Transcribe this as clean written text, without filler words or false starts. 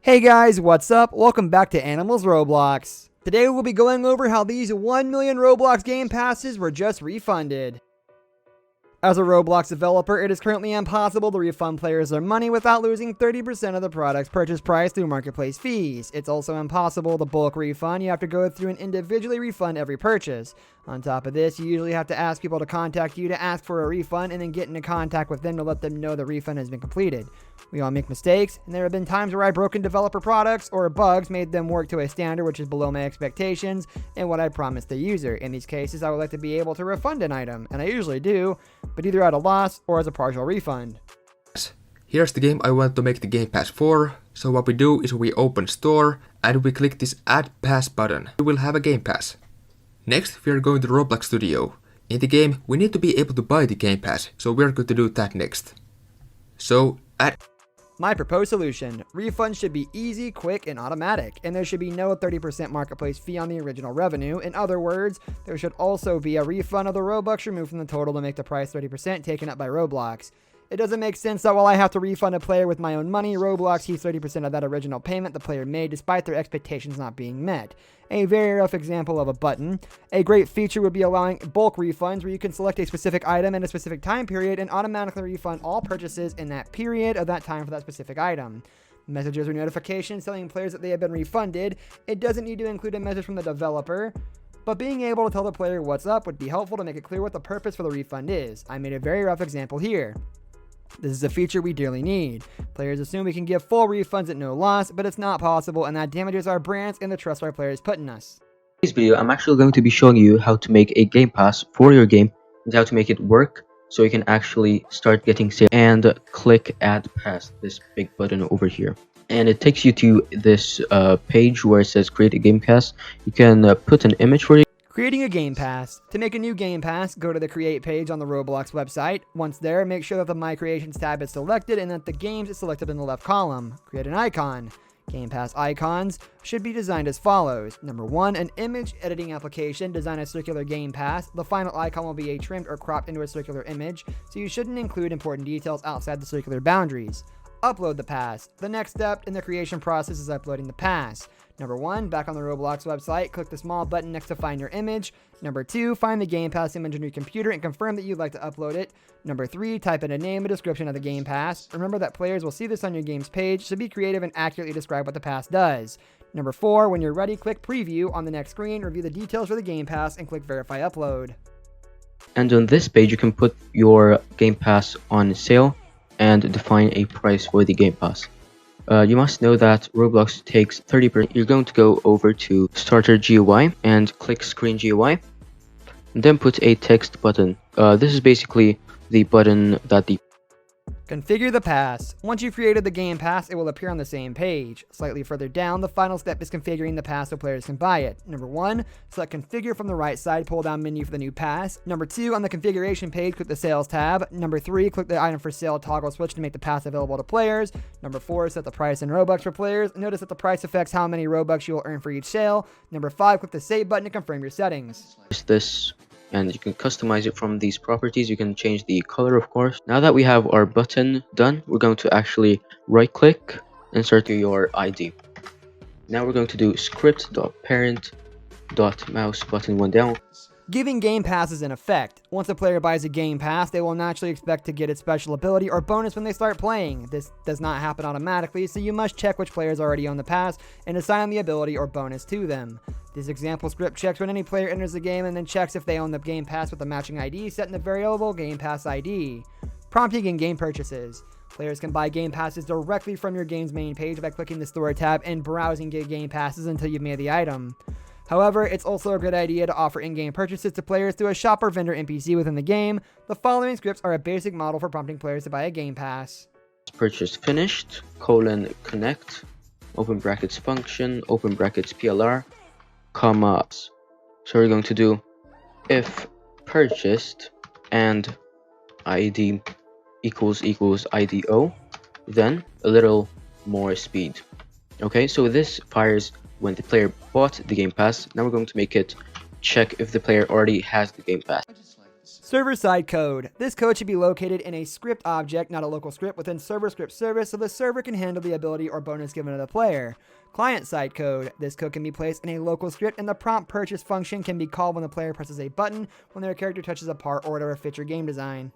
Hey guys, what's up? Welcome back to Animals Roblox. Today we'll be going over how these 1 million Roblox Game Passes were just refunded. As a Roblox developer, it is currently impossible to refund players their money without losing 30% of the product's purchase price through marketplace fees. It's also impossible to bulk refund. You have to go through and individually refund every purchase. On top of this, you usually have to ask people to contact you to ask for a refund and then get into contact with them to let them know the refund has been completed. We all make mistakes, and there have been times where I've broken developer products or bugs, made them work to a standard which is below my expectations and what I promised the user. In these cases, I would like to be able to refund an item, and I usually do, but either at a loss or as a partial refund. Here's the game I want to make the Game Pass for. So what we do is we open Store and we click this Add Pass button. We will have a Game Pass. Next, we are going to Roblox Studio. In the game, we need to be able to buy the Game Pass, so we are going to do that next. So, My proposed solution: refunds should be easy, quick, and automatic, and there should be no 30% marketplace fee on the original revenue. In other words, there should also be a refund of the Robux removed from the total to make the price 30% taken up by Roblox. It doesn't make sense that while I have to refund a player with my own money, Roblox keeps 30% of that original payment the player made despite their expectations not being met. A very rough example of a button. A great feature would be allowing bulk refunds where you can select a specific item in a specific time period and automatically refund all purchases in that period of that time for that specific item. Messages or notifications telling players that they have been refunded. It doesn't need to include a message from the developer, but being able to tell the player what's up would be helpful to make it clear what the purpose for the refund is. I made a very rough example here. This is a feature we dearly need. Players assume we can give full refunds at no loss, but it's not possible, and that damages our brands and the trust our players put in us. In this video, I'm actually going to be showing you how to make a game pass for your game and how to make it work so you can actually start getting sales. And click Add Pass, this big button over here. And it takes you to this page where it says create a game pass. You can put an image for it. Creating a Game Pass. To make a new Game Pass, go to the Create page on the Roblox website. Once there, make sure that the My Creations tab is selected and that the Games is selected in the left column. Create an icon. Game Pass icons should be designed as follows. Number 1, an image editing application. Design a circular Game Pass. The final icon will be a trimmed or cropped into a circular image, so you shouldn't include important details outside the circular boundaries. Upload the pass. The next step in the creation process is uploading the pass. Number 1, back on the Roblox website, click the small button next to find your image. Number 2, find the Game Pass image on your computer and confirm that you'd like to upload it. Number 3, type in a name and description of the Game Pass. Remember that players will see this on your game's page, so be creative and accurately describe what the pass does. Number 4, when you're ready, click Preview on the next screen, review the details for the Game Pass, and click Verify Upload. And on this page, you can put your Game Pass on sale and define a price for the Game Pass. You must know that Roblox takes 30%. You're going to go over to Starter GUI and click Screen GUI, and then put a text button. This is basically the button that the Configure the pass. Once you've created the Game Pass, it will appear on the same page. Slightly further down, the final step is configuring the pass so players can buy it. Number 1, select Configure from the right side pull-down menu for the new pass. Number 2, on the configuration page, click the Sales tab. Number 3, click the Item for Sale toggle switch to make the pass available to players. Number 4, set the price in Robux for players. Notice that the price affects how many Robux you will earn for each sale. Number 5, click the Save button to confirm your settings. this, and you can customize it from these properties. You can change the color, of course. Now that we have our button done, we're going to actually right click, insert your ID. Now we're going to do script.parent.mouse button 1 down. Giving Game Passes an effect. Once a player buys a Game Pass, they will naturally expect to get its special ability or bonus when they start playing. This does not happen automatically, so you must check which players already own the pass and assign the ability or bonus to them. This example script checks when any player enters the game and then checks if they own the Game Pass with a matching ID set in the variable Game Pass ID. Prompting in-game purchases. Players can buy Game Passes directly from your game's main page by clicking the Store tab and browsing Game Passes until you've made the item. However, it's also a good idea to offer in-game purchases to players through a shop or vendor NPC within the game. The following scripts are a basic model for prompting players to buy a Game Pass. Purchase finished, connect, open brackets function, open brackets PLR, comma. So we're going to do if purchased and ID equals IDO, then a little more speed. Okay, so this fires when the player bought the Game Pass. Now we're going to make it check if the player already has the Game Pass. Server-side code. This code should be located in a script object, not a local script, within server script service so the server can handle the ability or bonus given to the player. Client-side code. This code can be placed in a local script and the prompt purchase function can be called when the player presses a button when their character touches a part or whatever fits your game design.